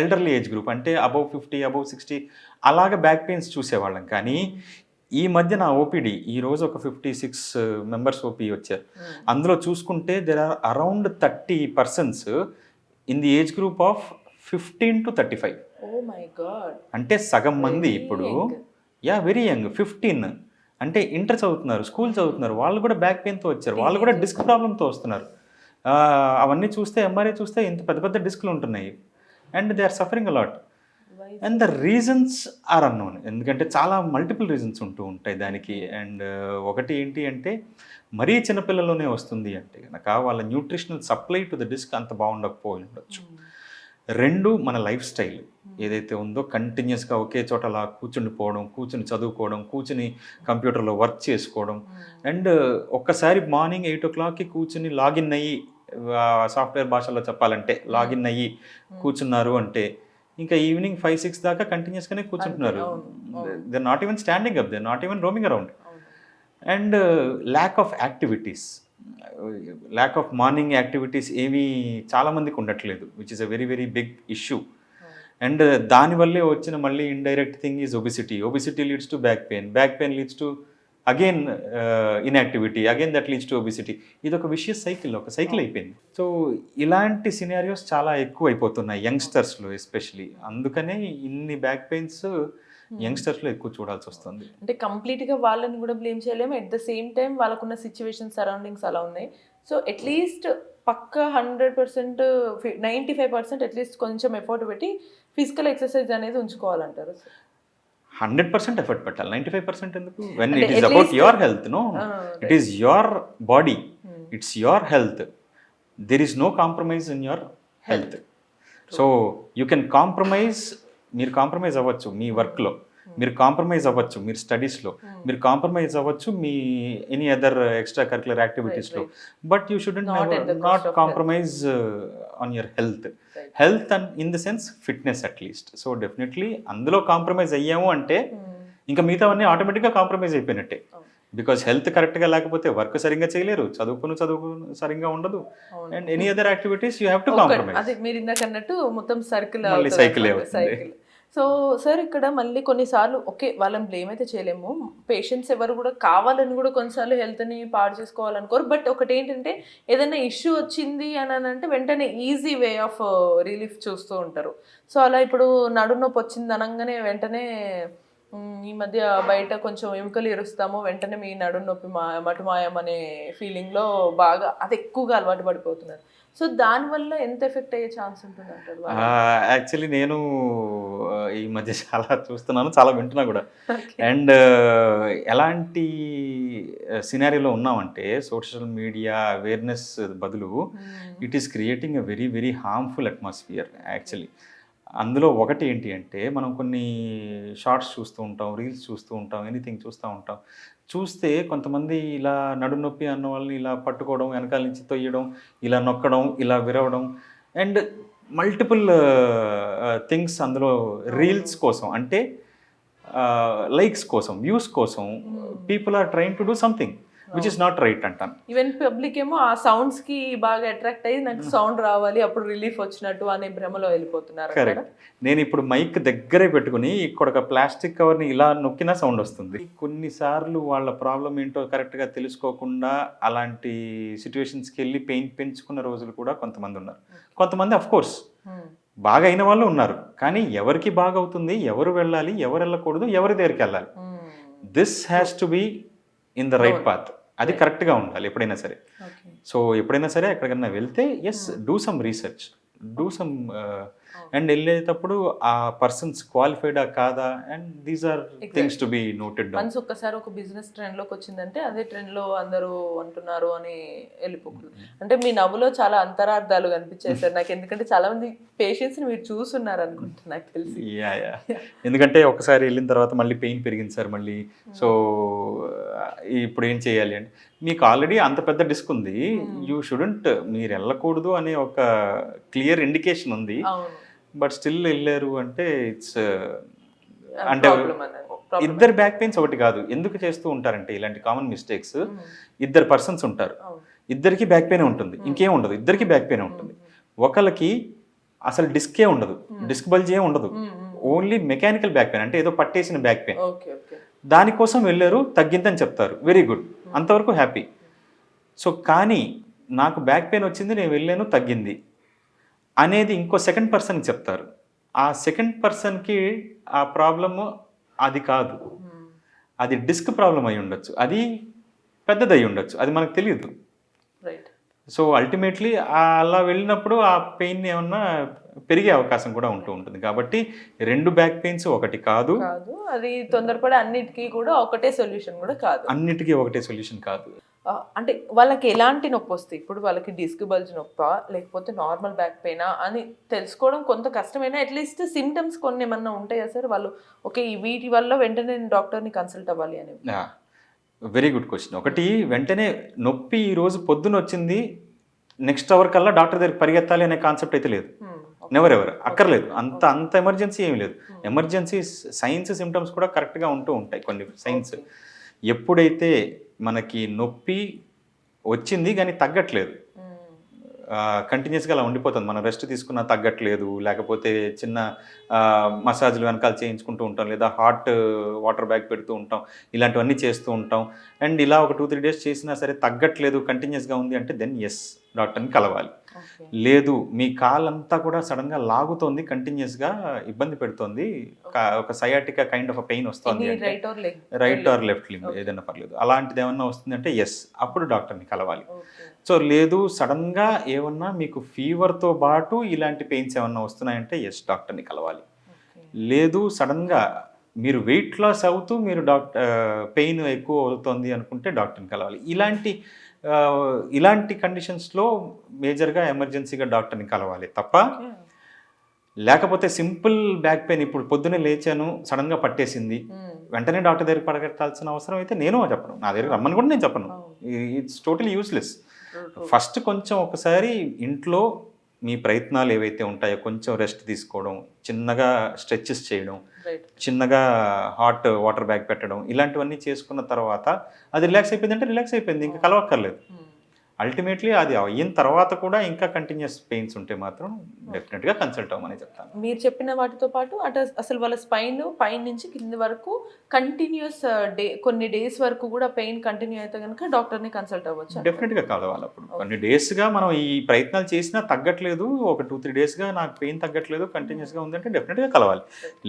ఎల్డర్లీ ఏజ్ గ్రూప్ అంటే అబౌవ్ 50, అబౌవ్ 60 అలాగ బ్యాక్ పెయిన్స్ చూసేవాళ్ళం. కానీ ఈ మధ్య నా ఓపీడీ ఈరోజు ఒక 56 మెంబర్స్ ఓపీ వచ్చారు. అందులో చూసుకుంటే there are around 30% in the age group of 15 to 35. Oh my God, అంటే సగం మంది Very ఇప్పుడు young. వెరీ యంగ్, 15 అంటే ఇంటర్ చదువుతున్నారు, స్కూల్ చదువుతున్నారు, వాళ్ళు కూడా బ్యాక్ పెయిన్తో వచ్చారు, వాళ్ళు కూడా డిస్క్ ప్రాబ్లంతో వస్తున్నారు. అవన్నీ చూస్తే ఎంఆర్ఐ చూస్తే ఇంత పెద్ద పెద్ద డిస్క్లు ఉంటున్నాయి and they are suffering a lot. And the reasons are unknown, ఎందుకంటే చాలా మల్టిపుల్ రీజన్స్ ఉంటూ ఉంటాయి దానికి. అండ్ ఒకటి ఏంటి అంటే మరీ చిన్నపిల్లల్లోనే వస్తుంది అంటే కనుక వాళ్ళ nutritional supply to the disc అంత బాగుండకపోయి ఉండొచ్చు. 2, మన లైఫ్ స్టైల్ ఏదైతే ఉందో కంటిన్యూస్గా ఒకే చోట అలా కూర్చుండిపోవడం, కూర్చుని చదువుకోవడం, కూర్చుని కంప్యూటర్లో వర్క్ చేసుకోవడం. అండ్ ఒక్కసారి మార్నింగ్ 8 o'clockకి కూర్చుని లాగిన్ అయ్యి, సాఫ్ట్వేర్ భాషలో చెప్పాలంటే లాగిన్ అయ్యి కూర్చున్నారు అంటే ఇంకా ఈవినింగ్ 5-6 దాకా కంటిన్యూస్గానే కూర్చుంటున్నారు. They are not even standing up, they are not even roaming around. And lack of activities, lack of morning activities ఏమీ చాలామందికి ఉండట్లేదు, which is a very very big issue. And దానివల్లే వచ్చిన మళ్ళీ indirect thing is obesity leads to back pain leads to again inactivity, again that leads to obesity. ఇది ఒక vicious cycle, ఒక cycle అయిపోయింది. సో ఇలాంటి సినారియోస్ చాలా ఎక్కువ అయిపోతున్నాయి యంగ్స్టర్స్లో ఎస్పెషలీ. అందుకనే ఇన్ని బ్యాక్ పెయిన్స్ యంగ్స్టర్స్లో ఎక్కువ చూడాల్సి వస్తుంది. అంటే కంప్లీట్గా వాళ్ళని కూడా బ్లేమ్ చేయలేము, ఎట్ ద సేమ్ టైం వాళ్ళకున్న సిచ్యువేషన్ సరౌండింగ్స్ అలా ఉన్నాయి. సో అట్లీస్ట్ పక్క 100%, 95% అట్లీస్ట్ కొంచెం ఎఫర్ట్ పెట్టి ఫిజికల్ ఎక్సర్సైజ్ అనేది ఉంచుకోవాలంటారు. 100% ఎఫర్ట్ పెట్టాలి, 95% ఎందుకు? When it is about your health, no, it is your body, it's your health, there is no compromise in your health. So you can compromise, మీరు compromise అవ్వచ్చు మీ వర్క్లో, మీరు కాంప్రమైజ్ అవ్వచ్చు మీరు స్టడీస్లో, మీరు కాంప్రమైజ్ అవ్వచ్చు మీ ఎనీ అదర్ ఎక్స్ట్రా కరిక్యులర్ యాక్టివిటీస్లో, but you shouldn't not compromise on your health and in the sense fitness at least. So definitely అందులో కాంప్రమైజ్ అయ్యాము అంటే ఇంకా మిగతావన్నీ ఆటోమేటిక్గా కాంప్రమైజ్ అయిపోయినట్టే. బికాస్ హెల్త్ కరెక్ట్గా లేకపోతే వర్క్ సరిగ్గా చేయలేరు, చదువుకుని సరిగ్గా ఉండదు, and any other activities you have to compromise. అదే మీరు ఇందాక అన్నట్టు మొత్తం సైకిల్. సో సార్ ఇక్కడ మళ్ళీ కొన్నిసార్లు ఓకే వాళ్ళని బ్లేమ్ అయితే చేయలేము, పేషెంట్స్ ఎవరు కూడా కావాలని కూడా కొన్నిసార్లు హెల్త్ని పాడు చేసుకోవాలనుకోరు. బట్ ఒకటి ఏంటంటే ఏదైనా ఇష్యూ వచ్చింది అని అంటే వెంటనే ఈజీ వే ఆఫ్ రిలీఫ్ చూస్తూ ఉంటారు. సో అలా ఇప్పుడు నడునొప్పి వచ్చింది అనగానే వెంటనే ఈ మధ్య బయట కొంచెం ఎముకలు ఇరుస్తాము, వెంటనే మీ నడునొప్పి మటుమాయం అనే ఫీలింగ్లో బాగా అది ఎక్కువగా అలవాటు పడిపోతున్నారు. సో దానివల్ల ఎంత ఎఫెక్ట్ అయ్యే ఛాన్స్ ఉంటుంది అంటారు? యాక్చువల్లీ నేను ఈ మధ్య చాలా చూస్తున్నాను, చాలా వింటున్నా కూడా. అండ్ ఎలాంటి సినారియోలో ఉన్నామంటే సోషల్ మీడియా అవేర్నెస్ బదులు it is creating a very very harmful atmosphere actually. అందులో ఒకటి ఏంటి అంటే మనం కొన్ని షార్ట్స్ చూస్తూ ఉంటాం, రీల్స్ చూస్తూ ఉంటాం, ఎనీథింగ్ చూస్తూ ఉంటాం. చూస్తే కొంతమంది ఇలా నడునొప్పి అన్న వాళ్ళని ఇలా పట్టుకోవడం, వెనకాల నుంచి తొయ్యడం, ఇలా నొక్కడం, ఇలా విరవడం, అండ్ మల్టిపుల్ థింగ్స్ అందులో రీల్స్ కోసం, అంటే లైక్స్ కోసం, వ్యూస్ కోసం people are trying to do something. Which is not right అంటాను. ఈవెన్ పబ్లిక్ ఏమో ఆ సౌండ్స్ కి బాగా అట్రాక్ట్ అయ్యి నాకు సౌండ్ రావాలి అప్పుడు రిలీఫ్ వచ్చినట్టు అనే భ్రమలో వెళ్ళిపోతున్నారు. కరెక్ట్. నేను ఇప్పుడు మైక్ దగ్గరే పెట్టుకుని ఇక్కడ ఒక ప్లాస్టిక్ కవర్ని ఇలా నొక్కినా సౌండ్ వస్తుంది. కొన్నిసార్లు వాళ్ళ ప్రాబ్లం ఏంటో కరెక్ట్గా తెలుసుకోకుండా అలాంటి సిచ్యువేషన్స్కి వెళ్ళి పెయిన్ పెంచుకున్న రోజులు కూడా కొంతమంది ఉన్నారు. కొంతమంది అఫ్ కోర్స్ బాగా అయిన వాళ్ళు ఉన్నారు. కానీ ఎవరికి బాగా అవుతుంది, ఎవరు వెళ్ళాలి, ఎవరు వెళ్ళకూడదు, ఎవరి దగ్గరికి వెళ్ళాలి, this has to be in the right path. అది కరెక్ట్గా ఉండాలి ఎప్పుడైనా సరే. సో ఎప్పుడైనా సరే ఎక్కడికన్నా వెళ్తే yes do some research, do some and వెళ్ళేటప్పుడు ఆ పర్సన్స్ క్వాలిఫైడా కాదా, and these are things to be noted down. Once ఒక్కసారి ఒక బిజినెస్ ట్రెండ్ లోకి వచ్చిందంటే అదే ట్రెండ్ లో అందరూ అంటున్నారు అని వెళ్ళిపోకూడదు. అంటే మీ నవ్వులో చాలా అంతరార్థాలు కనిపించాయి సార్ నాకు, ఎందుకంటే చాలా మంది పేషెంట్స్ ని మీరు చూస్తున్నారు అనుకుంటా నాకు తెలిసి. యా ఎందుకంటే ఒకసారి వెళ్ళిన తర్వాత మళ్ళీ పెయిన్ పెరిగింది సార్ మళ్ళీ. సో ఇప్పుడు ఏం చేయాలి అంటే మీకు ఆల్రెడీ అంత పెద్ద డిస్క్ ఉంది, యూ షుడెంట్, మీరు వెళ్ళకూడదు అనే ఒక క్లియర్ ఇండికేషన్ ఉంది, బట్ స్టిల్ వెళ్ళారు అంటే ఇట్స్ అంటే ఇద్దరు బ్యాక్ పెయిన్స్ ఒకటి కాదు. ఎందుకు చేస్తూ ఉంటారంటే ఇలాంటి కామన్ మిస్టేక్స్, ఇద్దరు పర్సన్స్ ఉంటారు, ఇద్దరికి బ్యాక్ పెయిన్ ఉంటుంది, ఇంకేం ఉండదు, ఇద్దరికి బ్యాక్ పెయిన్ ఉంటుంది. ఒకరికి అసలు డిస్కే ఉండదు, డిస్క్ బల్జ్ ఏం ఉండదు, ఓన్లీ మెకానికల్ బ్యాక్ పెయిన్ అంటే ఏదో పట్టేసిన బ్యాక్ పెయిన్, దానికోసం వెళ్ళారు తగ్గిందని చెప్తారు, వెరీ గుడ్, అంతవరకు హ్యాపీ. సో కానీ నాకు బ్యాక్ పెయిన్ వచ్చింది, నేను వెళ్ళాను తగ్గింది అనేది ఇంకో సెకండ్ పర్సన్కి చెప్తారు. ఆ సెకండ్ పర్సన్కి ఆ ప్రాబ్లము అది కాదు, అది డిస్క్ ప్రాబ్లం అయి ఉండొచ్చు, అది పెద్దది అయి ఉండొచ్చు, అది మనకు తెలియదు. సో అల్టిమేట్లీ అలా వెళ్ళినప్పుడు ఆ పెయిన్ ఏమన్నా పెరిగే అవకాశం కూడా ఉంటూ ఉంటుంది. కాబట్టి రెండు బ్యాక్ పెయిన్స్ ఒకటి కాదు, అది తొందరపడి అన్నిటికీ కూడా ఒకటే సొల్యూషన్ కూడా కాదు, అన్నిటికీ ఒకటే సొల్యూషన్ కాదు. అంటే వాళ్ళకి ఎలాంటి నొప్పి వస్తాయి, ఇప్పుడు వాళ్ళకి డిస్క్ బల్జ్ నొప్పా లేకపోతే నార్మల్ బ్యాక్ పెయినా అని తెలుసుకోవడం కొంత కష్టమైనా అట్లీస్ట్ సిమ్టమ్స్ కొన్ని ఏమన్నా ఉంటాయా సార్, వాళ్ళు ఓకే వీటి వల్ల వెంటనే నేను డాక్టర్ని కన్సల్ట్ అవ్వాలి అని? Very good question. ఒకటి, వెంటనే నొప్పి ఈ రోజు పొద్దున వచ్చింది నెక్స్ట్ అవర్ కల్లా డాక్టర్ దగ్గరికి పరిగెత్తాలి అనే కాన్సెప్ట్ అయితే లేదు, నెవర్ ఎవర్, అక్కర్లేదు, అంత ఎమర్జెన్సీ ఏమి లేదు. ఎమర్జెన్సీ సైన్స్ సిమ్టమ్స్ కూడా కరెక్ట్గా ఉంటూ ఉంటాయి కొన్ని సైన్స్. ఎప్పుడైతే మనకి నొప్పి వచ్చింది కానీ తగ్గట్లేదు, కంటిన్యూస్గా అలా ఉండిపోతుంది, మనం రెస్ట్ తీసుకున్నా తగ్గట్లేదు, లేకపోతే చిన్న మసాజ్లు వెనకాల చేయించుకుంటూ ఉంటాం, లేదా హాట్ వాటర్ బ్యాగ్ పెడుతూ ఉంటాం, ఇలాంటివన్నీ చేస్తూ ఉంటాం, అండ్ ఇలా ఒక 2-3 డేస్ చేసినా సరే తగ్గట్లేదు, కంటిన్యూస్గా ఉంది అంటే దెన్ ఎస్ డాక్టర్ని కలవాలి. లేదు మీ కాలంతా కూడా సడన్గా లాగుతోంది, కంటిన్యూస్గా ఇబ్బంది పెడుతోంది, ఒక సయాటికా కైండ్ ఆఫ్ పెయిన్ వస్తుంది, రైట్ ఆర్ లెఫ్ట్ లింబ్ ఏదైనా పర్లేదు, అలాంటిది ఏమన్నా వస్తుంది అంటే ఎస్ అప్పుడు డాక్టర్ని కలవాలి. సో లేదు సడన్గా ఏమన్నా మీకు ఫీవర్తో పాటు ఇలాంటి పెయిన్స్ ఏమన్నా వస్తున్నాయంటే ఎస్ డాక్టర్ని కలవాలి. లేదు సడన్గా మీరు వెయిట్ లాస్ అవుతూ మీరు పెయిన్ ఎక్కువ అవుతుంది అనుకుంటే డాక్టర్ని కలవాలి. ఇలాంటి కండిషన్స్లో మేజర్గా ఎమర్జెన్సీగా డాక్టర్ని కలవాలి తప్ప, లేకపోతే సింపుల్ బ్యాక్ పెయిన్ ఇప్పుడు పొద్దున్నే లేచాను సడన్గా పట్టేసింది వెంటనే డాక్టర్ దగ్గరికి పరిగెత్తాల్సిన అవసరం అయితే నేను చెప్పను, నా దగ్గర రమ్మని కూడా నేను చెప్పను, ఇట్స్ టోటలీ యూస్లెస్. ఫస్ట్ కొంచెం ఒకసారి ఇంట్లో మీ ప్రయత్నాలు ఏవైతే ఉంటాయో కొంచెం రెస్ట్ తీసుకోవడం, చిన్నగా స్ట్రెచెస్ చేయడం, చిన్నగా హాట్ వాటర్ బ్యాగ్ పెట్టడం, ఇలాంటివన్నీ చేసుకున్న తర్వాత అది రిలాక్స్ అయిపోయిందంటే రిలాక్స్ అయిపోయింది, ఇంకా కలవక్కర్లేదు. అల్టిమేట్లీ అది అయిన తర్వాత కూడా ఇంకా కంటిన్యూస్ పెయిన్స్ ఉంటే మాత్రం డెఫినెట్గా కన్సల్ట్ అవ్వమని చెప్తాను. మీరు చెప్పిన వాటితో పాటు అసలు వాళ్ళ స్పైన్ పైన నుంచి కింద వరకు కంటిన్యూస్ కొన్ని డేస్ వరకు కూడా పెయిన్ కంటిన్యూ అయితే కనుక డాక్టర్ని కన్సల్ట్ అవ్వచ్చు. డెఫినెట్గా కలవాలి. అప్పుడు కొన్ని డేస్గా మనం ఈ ప్రయత్నాలు చేసినా తగ్గట్లేదు, ఒక 2-3 డేస్గా నాకు పెయిన్ తగ్గట్లేదు, కంటిన్యూస్గా ఉందంటే డెఫినెట్గా కలవాలి.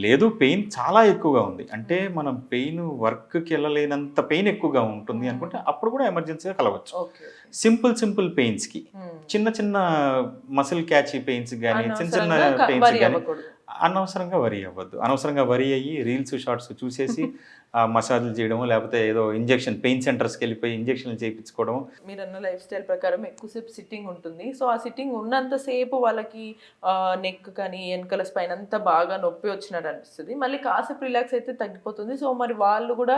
లేదు పెయిన్ చాలా ఎక్కువగా ఉంది అంటే మనం పెయిన్ వర్క్కి వెళ్ళలేనంత పెయిన్ ఎక్కువగా ఉంటుంది అనుకుంటే అప్పుడు కూడా ఎమర్జెన్సీగా కలవచ్చు. సింపుల్ పెయిన్స్కి, చిన్న మసిల్ క్యాచీ పెయిన్స్ కానీ చిన్న పెయిన్స్ కానీ అనవసరంగా వరి అవ్వద్దు. అనవసరంగా వరి అయ్యి రీల్స్ షార్ట్స్ చూసేసి మసాజ్లు చేయడం, లేకపోతే ఏదో ఇంజెక్షన్ పెయిన్ సెంటర్స్కి వెళ్ళిపోయి ఇంజెక్షన్లు చేయించుకోవడం. మీరు అన్న లైఫ్ స్టైల్ ప్రకారం ఎక్కువసేపు సిట్టింగ్ ఉంటుంది. సో ఆ సిట్టింగ్ ఉన్నంతసేపు వాళ్ళకి నెక్ కానీ వెనకల స్పైన్ అంతా బాగా నొప్పి వచ్చినట్టు అనిపిస్తుంది, మళ్ళీ కాసేపు రిలాక్స్ అయితే తగ్గిపోతుంది. సో మరి వాళ్ళు కూడా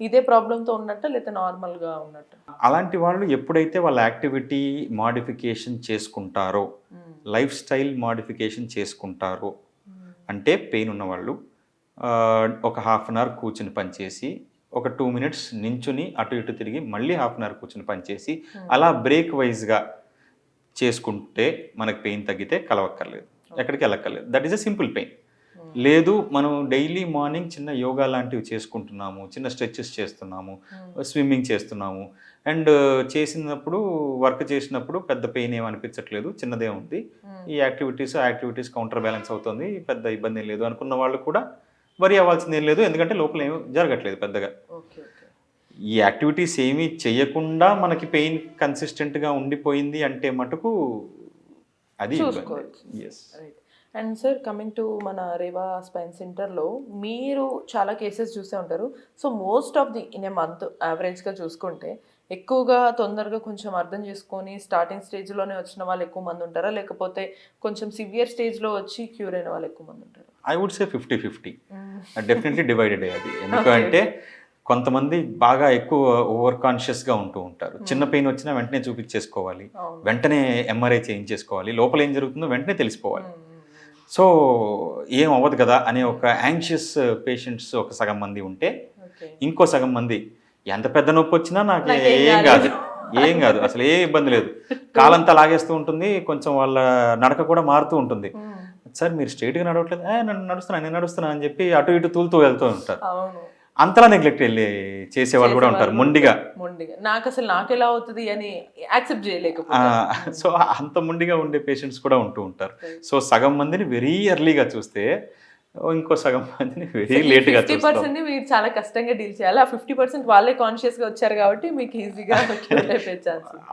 ఇదే ప్రాబ్లంతో ఉన్నట్ట లేదా నార్మల్గా ఉన్నట్టు? అలాంటి వాళ్ళు ఎప్పుడైతే వాళ్ళ యాక్టివిటీ మాడిఫికేషన్ చేసుకుంటారో, లైఫ్ స్టైల్ మాడిఫికేషన్ చేసుకుంటారో, అంటే పెయిన్ ఉన్నవాళ్ళు ఒక 1/2 అన్ అవర్ కూర్చుని పనిచేసి ఒక 2 మినిట్స్ నించుని అటు ఇటు తిరిగి మళ్ళీ హాఫ్ అన్ అవర్ కూర్చుని పనిచేసి అలా బ్రేక్ వైజ్గా చేసుకుంటే మనకి పెయిన్ తగ్గితే కలవక్కర్లేదు, ఎక్కడికి వెళ్ళక్కర్లేదు. That is a simple pain. లేదు మనం డైలీ మార్నింగ్ చిన్న యోగా లాంటివి చేసుకుంటున్నాము, చిన్న స్ట్రెచెస్ చేస్తున్నాము, స్విమ్మింగ్ చేస్తున్నాము, అండ్ చేసినప్పుడు వర్క్ చేసినప్పుడు పెద్ద పెయిన్ ఏం అనిపించట్లేదు, చిన్నదే ఉంది, ఈ యాక్టివిటీస్ కౌంటర్ బ్యాలెన్స్ అవుతుంది, పెద్ద ఇబ్బంది ఏం లేదు అనుకున్న వాళ్ళు కూడా వరి అవ్వాల్సింది ఏం లేదు, ఎందుకంటే లోపల ఏం జరగట్లేదు పెద్దగా. ఈ యాక్టివిటీస్ ఏమీ చేయకుండా మనకి పెయిన్ కన్సిస్టెంట్గా ఉండిపోయింది అంటే మటుకు అది yes. And sir coming to మన రేవా స్పైన్ సెంటర్లో మీరు చాలా కేసెస్ చూసే ఉంటారు. So most of the in a month యావరేజ్గా చూసుకుంటే ఎక్కువగా తొందరగా కొంచెం అర్థం చేసుకొని స్టార్టింగ్ స్టేజ్లోనే వచ్చిన వాళ్ళు ఎక్కువ మంది ఉంటారా, లేకపోతే కొంచెం సివియర్ స్టేజ్లో వచ్చి క్యూర్ అయిన వాళ్ళు ఎక్కువ మంది ఉంటారు? I would say 50-50, definitely divided అది. ఎందుకంటే కొంతమంది బాగా ఎక్కువ ఓవర్ కాన్షియస్గా ఉంటూ ఉంటారు. చిన్న పెయిన్ వచ్చినా వెంటనే చూపించేసుకోవాలి, వెంటనే ఎంఆర్ఐ చేయించేసుకోవాలి, లోపల ఏం జరుగుతుందో వెంటనే తెలిసిపోవాలి. సో ఏం అవ్వదు కదా అనే ఒక యాంగ్షియస్ పేషెంట్స్ ఒక సగం మంది ఉంటే, ఇంకో సగం మంది ఎంత పెద్ద నొప్పి వచ్చినా నాకు ఏం కాదు అసలు ఏ ఇబ్బంది లేదు, కాలంతా లాగేస్తూ ఉంటుంది, కొంచెం వాళ్ళ నడక కూడా మారుతూ ఉంటుంది. సార్ మీరు స్ట్రైట్గా నడవట్లేదు, నేను నడుస్తున్నా అని చెప్పి అటు ఇటు తూలుతూ వెళ్తూ ఉంటారు. అంతలా నెగ్లెక్ట్ వెళ్ళి చేసేవాళ్ళు కూడా ఉంటారు మొండిగా. నాకు ఎలా అవుతుంది అని యాక్సెప్ట్ చేయలేకపోతే. సో అంత మొండిగా ఉండే పేషెంట్స్ కూడా ఉంటూ ఉంటారు. సో సగం మందిని వెరీ ఎర్లీగా చూస్తే, ఇంకో సగం మందిని వెరీ లేట్గా చూస్తాం. 50% మీరు చాలా కష్టంగా డీల్ చేయాలి. ఆ 50% వాళ్ళే కాన్షియస్గా వచ్చారు కాబట్టి మీకు ఈజీగా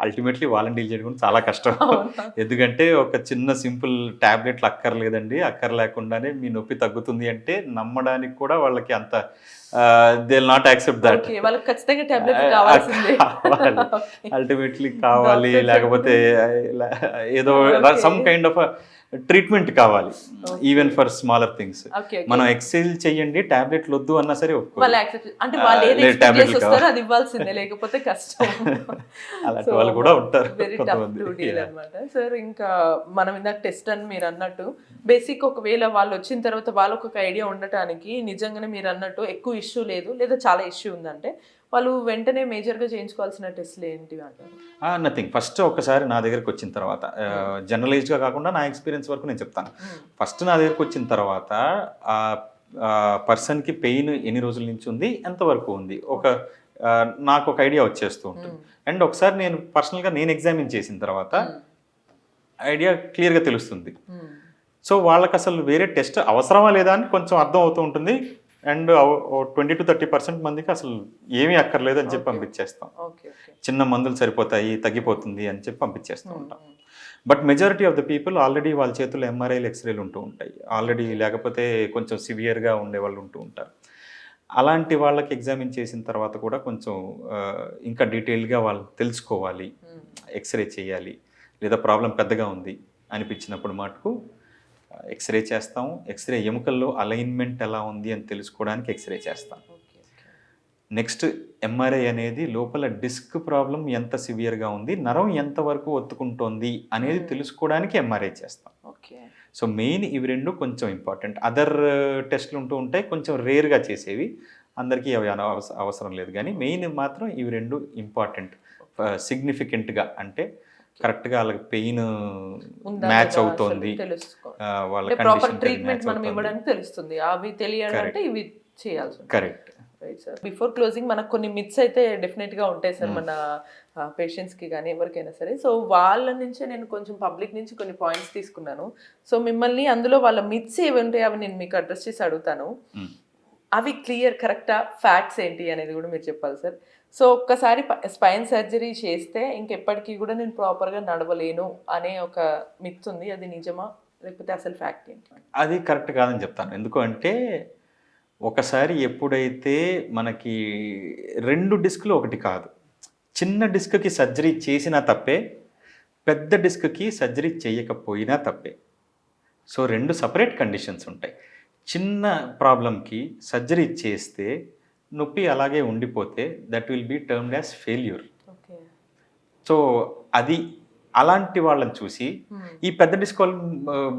అల్టిమేట్లీ వాళ్ళని డీల్ చేయడం కూడా చాలా కష్టం. ఎందుకంటే ఒక చిన్న సింపుల్ టాబ్లెట్లు అక్కర్లేదండి, అక్కర్లేకుండానే మీ నొప్పి తగ్గుతుంది అంటే నమ్మడానికి కూడా వాళ్ళకి అంత they will not accept that. వాళ్ళకి ఖచ్చితంగా టాబ్లెట్ కావాల్సిందే, అల్టిమేట్లీ కావాలి, లేకపోతే ఏదో సమ్ కైండ్ ఆఫ్ ట్రీట్మెంట్ కావాలి, ఈవెన్ ఫర్ స్మాలర్ థింగ్స్. మనం ఎక్సైజ్ చెయ్యండి, టాబ్లెట్లు వద్దు అన్నా సరే అది ఇవ్వాల్సిందే, లేకపోతే కష్టం. అలాంటి వాళ్ళు కూడా ఉంటారు. సార్ ఇంకా మనం ఇందాక టెస్ట్ అని మీరు అన్నట్టు బేసిక్, ఒకవేళ వాళ్ళు వచ్చిన తర్వాత వాళ్ళకు ఒక ఐడియా ఉండటానికి నిజంగానే మీరు అన్నట్టు ఎక్కువ ఇష్యూ లేదు లేదా చాలా ఇష్యూ ఉందంటే వాళ్ళు వెంటనే మేజర్గా చేయించుకోవాల్సిన టెస్ట్లు ఏంటివి అంటారు? నథింగ్. ఫస్ట్ ఒకసారి నా దగ్గరకు వచ్చిన తర్వాత, జనరలైజ్డ్గా కాకుండా నా ఎక్స్పీరియన్స్ వరకు నేను చెప్తాను. ఫస్ట్ నా దగ్గరకు వచ్చిన తర్వాత పర్సన్కి పెయిన్ ఎన్ని రోజుల నుంచి ఉంది, ఎంతవరకు ఉంది, నాకు ఒక ఐడియా వచ్చేస్తూ ఉంటుంది. అండ్ ఒకసారి నేను పర్సనల్గా ఎగ్జామిన్ చేసిన తర్వాత ఐడియా క్లియర్గా తెలుస్తుంది. సో వాళ్ళకి అసలు వేరే టెస్ట్ అవసరమా లేదా అని కొంచెం అర్థం అవుతూ ఉంటుంది. అండ్ 20-30% మందికి అసలు ఏమీ అక్కర్లేదు అని చెప్పి పంపించేస్తాం. చిన్న మందులు సరిపోతాయి, తగ్గిపోతుంది అని చెప్పి పంపించేస్తూ ఉంటాం. But majority of the people already వాళ్ళ చేతుల్లో ఎంఆర్ఐలు, ఎక్స్రేలు ఉంటూ ఉంటాయి ఆల్రెడీ, లేకపోతే కొంచెం సివియర్గా ఉండే వాళ్ళు ఉంటూ ఉంటారు. అలాంటి వాళ్ళకి ఎగ్జామిన్ చేసిన తర్వాత కూడా కొంచెం ఇంకా డీటెయిల్గా వాళ్ళు తెలుసుకోవాలి, ఎక్స్రే చేయాలి, లేదా ప్రాబ్లం పెద్దగా ఉంది అనిపించినప్పుడు మటుకు ఎక్స్రే చేస్తాము. ఎక్స్రే ఎముకల్లో అలైన్మెంట్ ఎలా ఉంది అని తెలుసుకోవడానికి ఎక్స్రే చేస్తాం. నెక్స్ట్ ఎంఆర్ఐ అనేది లోపల డిస్క్ ప్రాబ్లం ఎంత సివియర్గా ఉంది, నరం ఎంతవరకు ఒత్తుకుంటోంది అనేది తెలుసుకోవడానికి ఎంఆర్ఐ చేస్తాం. సో మెయిన్ ఇవి రెండు కొంచెం ఇంపార్టెంట్. అదర్ టెస్ట్లు ఉంటూ ఉంటాయి, కొంచెం రేర్గా చేసేవి, అందరికీ అవి అవసరం లేదు. కానీ మెయిన్ మాత్రం ఇవి రెండు ఇంపార్టెంట్, సిగ్నిఫికెంట్గా, అంటే కరెక్ట్గా వాళ్ళకి పెయిన్ మ్యాచ్ అవుతోంది, వాళ్ళ కండిషన్ ట్రీట్మెంట్ మనం ఇవ్వడానికి తెలుస్తుంది. అవి తెలియాలంటే ఇవి చేయాల్సి. Correct. Right sir. Before closing మనకు కొన్ని మిత్స్ అయితే డెఫినెట్గా ఉంటాయి సార్ మన పేషెంట్స్కి కానీ ఎవరికైనా సరే. సో వాళ్ళ నుంచే నేను కొంచెం పబ్లిక్ నుంచి కొన్ని పాయింట్స్ తీసుకున్నాను. సో మిమ్మల్ని అందులో వాళ్ళ మిత్స్ ఏవి ఉంటాయి అవి నేను మీకు అడ్రస్ చేసి అడుగుతాను. అవి క్లియర్ కరెక్టా, ఫ్యాక్ట్స్ ఏంటి అనేది కూడా మీరు చెప్పాలి సార్. సో ఒక్కసారి స్పైన్ సర్జరీ చేస్తే ఇంకెప్పటికీ కూడా నేను ప్రాపర్గా నడవలేను అనే ఒక మిత్ ఉంది, అది నిజమా లేకపోతే అసలు ఫ్యాక్ట్ ఏంటి? అది కరెక్ట్ కాదని చెప్తాను. ఎందుకు అంటే ఒకసారి ఎప్పుడైతే మనకి 2 డిస్క్లు ఒకటి కాదు, చిన్న డిస్క్కి సర్జరీ చేసినా తప్పే, పెద్ద డిస్క్కి సర్జరీ చేయకపోయినా తప్పే. సో 2 సపరేట్ కండిషన్స్ ఉంటాయి. చిన్న ప్రాబ్లంకి సర్జరీ చేస్తే నొప్పి అలాగే ఉండిపోతే that will be termed as failure. So అది అలాంటి వాళ్ళని చూసి ఈ పెద్ద డిస్క్ వాళ్ళు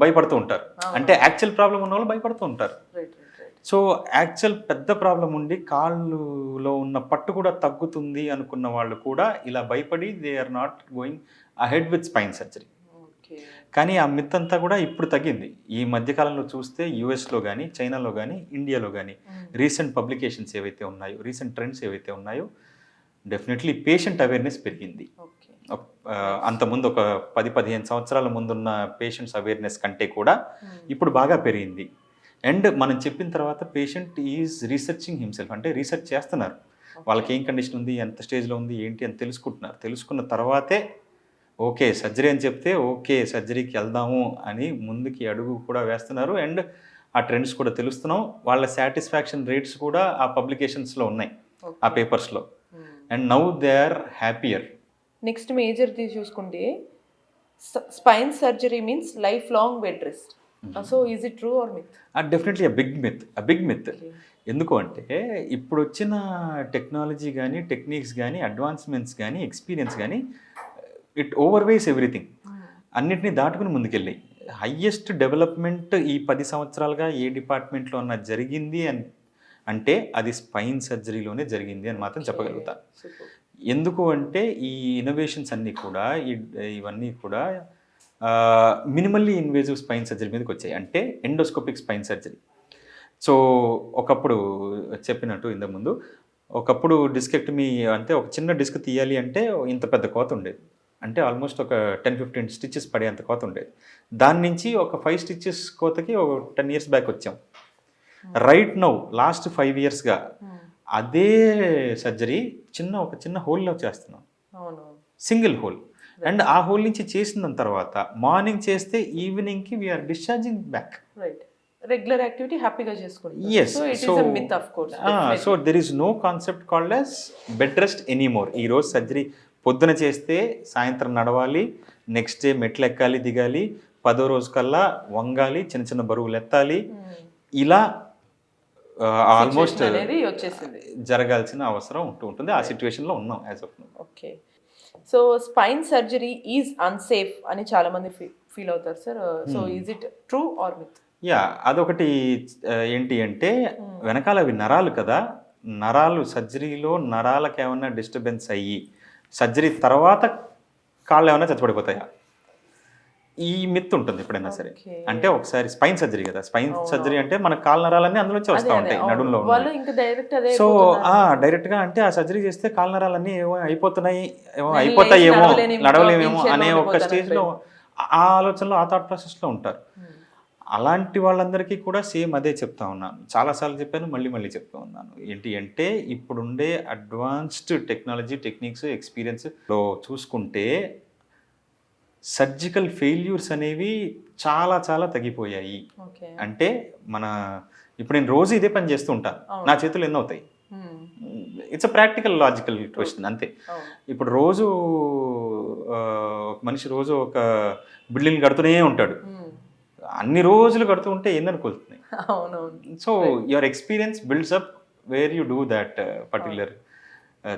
భయపడుతూ ఉంటారు. అంటే యాక్చువల్ ప్రాబ్లం ఉన్న వాళ్ళు భయపడుతూ ఉంటారు. సో యాక్చువల్ పెద్ద ప్రాబ్లం ఉండి కాళ్ళులో ఉన్న పట్టు కూడా తగ్గుతుంది అనుకున్న వాళ్ళు కూడా ఇలా భయపడి they are not going ahead with spine surgery. Okay. కానీ ఆ మిత్ అంతా కూడా ఇప్పుడు తగ్గింది. ఈ మధ్యకాలంలో చూస్తే యూఎస్లో కానీ, చైనాలో కానీ, ఇండియాలో కానీ రీసెంట్ పబ్లికేషన్స్ ఏవైతే ఉన్నాయో, రీసెంట్ ట్రెండ్స్ ఏవైతే ఉన్నాయో, డెఫినెట్లీ పేషెంట్ అవేర్నెస్ పెరిగింది. ఓకే. అంతకుముందు ఒక 10-15 సంవత్సరాల ముందున్న పేషెంట్స్ అవేర్నెస్ కంటే కూడా ఇప్పుడు బాగా పెరిగింది. అండ్ మనం చెప్పిన తర్వాత పేషెంట్ ఈజ్ రీసెర్చింగ్ హిమ్సెల్ఫ్, అంటే రీసెర్చ్ చేస్తున్నారు. వాళ్ళకి ఏం కండిషన్ ఉంది, ఎంత స్టేజ్లో ఉంది, ఏంటి అని తెలుసుకుంటున్నారు. తెలుసుకున్న తర్వాతే ఓకే సర్జరీ అని చెప్తే ఓకే సర్జరీకి వెళ్దాము అని ముందుకి అడుగు కూడా వేస్తున్నారు. అండ్ ఆ ట్రెండ్స్ కూడా తెలుస్తున్నాం. వాళ్ళ సాటిస్ఫాక్షన్ రేట్స్ కూడా ఆ పబ్లికేషన్స్లో ఉన్నాయి, ఆ పేపర్స్లో. And now they are happier. Next మేజర్ది చూసుకుంటే spine surgery means life long bed rest. So is it true or myth? Definitely big myth. ఎందుకు అంటే ఇప్పుడు వచ్చిన టెక్నాలజీ కానీ, టెక్నిక్స్ కానీ, అడ్వాన్స్మెంట్స్ కానీ, ఎక్స్పీరియన్స్ కానీ ఇట్ ఓవర్వేస్ ఎవ్రీథింగ్. అన్నిటినీ దాటుకుని ముందుకెళ్ళాయి. హయ్యెస్ట్ డెవలప్మెంట్ ఈ 10 సంవత్సరాలుగా ఏ డిపార్ట్మెంట్లో అన్న జరిగింది అని అంటే అది స్పైన్ సర్జరీలోనే జరిగింది అని మాత్రం చెప్పగలుగుతాను. ఎందుకు అంటే ఈ ఇన్నోవేషన్స్ అన్నీ కూడా ఇవన్నీ కూడా మినిమల్లీ ఇన్వేజివ్ స్పైన్ సర్జరీ మీదకి వచ్చాయి. అంటే ఎండోస్కోపిక్ స్పైన్ సర్జరీ. సో ఒకప్పుడు చెప్పినట్టు ఇంతకుముందు ఒకప్పుడు డిస్కెక్టమీ అంటే ఒక చిన్న డిస్క్ తీయాలి అంటే ఇంత పెద్ద కోత ఉండేది. అంటే ఆల్మోస్ట్ ఒక 10-15 స్టిచెస్ పడేంత కోత ఉండేది. దాని నుంచి ఒక 5 స్టిచెస్ కోతకి ఒక 10 years బ్యాక్ వచ్చాం. రైట్ నౌ లాస్ట్ 5 yearsగా అదే సర్జరీ ఒక చిన్న హోల్లో చేస్తున్నాం, సింగిల్ హోల్. అండ్ ఆ హోల్ నుంచి చేసిన తర్వాత మార్నింగ్ చేస్తే ఈవినింగ్కి we're discharging back. Regular activity హ్యాపీగా చేసుకుంటాం. Yes. So there is no concept called as bed rest anymore. ఈ రోజు సర్జరీ పొద్దున చేస్తే సాయంత్రం నడవాలి, నెక్స్ట్ డే మెట్లు ఎక్కాలి, దిగాలి, 10వ రోజు కల్లా వంగాలి, చిన్న చిన్న బరువులు ఎత్తాలి. ఇలా ఆల్మోస్ట్ జరగాల్సిన అవసరం ఉంటుంది. ఆ సిచ్యువేషన్లో ఉన్నాం as of now. Okay. So spine surgery is unsafe అని చాలా మంది ఫీల్ అవుతారు sir. So is it true or myth? అదొకటి ఏంటి అంటే వెనకాల అవి నరాలు కదా, నరాలు సర్జరీలో నరాలకు ఏమన్నా డిస్టర్బెన్స్ అయ్యి సర్జరీ తర్వాత కాళ్ళు ఏమైనా చచ్చిపడిపోతాయా, ఈ మిత్ ఉంటుంది ఎప్పుడైనా సరే. అంటే ఒకసారి స్పైన్ సర్జరీ కదా, స్పైన్ సర్జరీ అంటే మన కాళ్ళ నరాలన్నీ అందులోంచి వస్తూ ఉంటాయి నడుంలో. సో డైరెక్ట్గా అంటే ఆ సర్జరీ చేస్తే కాళ్ళ నరాలన్నీ ఏమో అయిపోతాయేమో, నడవలేమేమో అనే ఒక స్టేజ్లో ఆ ఆలోచనలో, ఆ థాట్ ప్రాసెస్లో ఉంటారు. అలాంటి వాళ్ళందరికీ కూడా సేమ్ అదే చెప్తా ఉన్నాను, చాలాసార్లు చెప్పాను, మళ్ళీ చెప్తా ఉన్నాను. ఏంటి అంటే ఇప్పుడుండే అడ్వాన్స్డ్ టెక్నాలజీ, టెక్నిక్స్, ఎక్స్పీరియన్స్లో చూసుకుంటే సర్జికల్ ఫెయిల్యూర్స్ అనేవి చాలా తగ్గిపోయాయి. అంటే ఇప్పుడు నేను రోజు ఇదే పని చేస్తూ ఉంటాను, నా చేతులు ఎన్ని అవుతాయి? It's a practical logical question అంతే. ఇప్పుడు రోజు మనిషి రోజు ఒక బిల్డింగ్ కడుతూనే ఉంటాడు, అన్ని రోజులు కడుతూ ఉంటే ఎన్ని అనుకుంటున్నాయి. So your experience builds up where you do that particular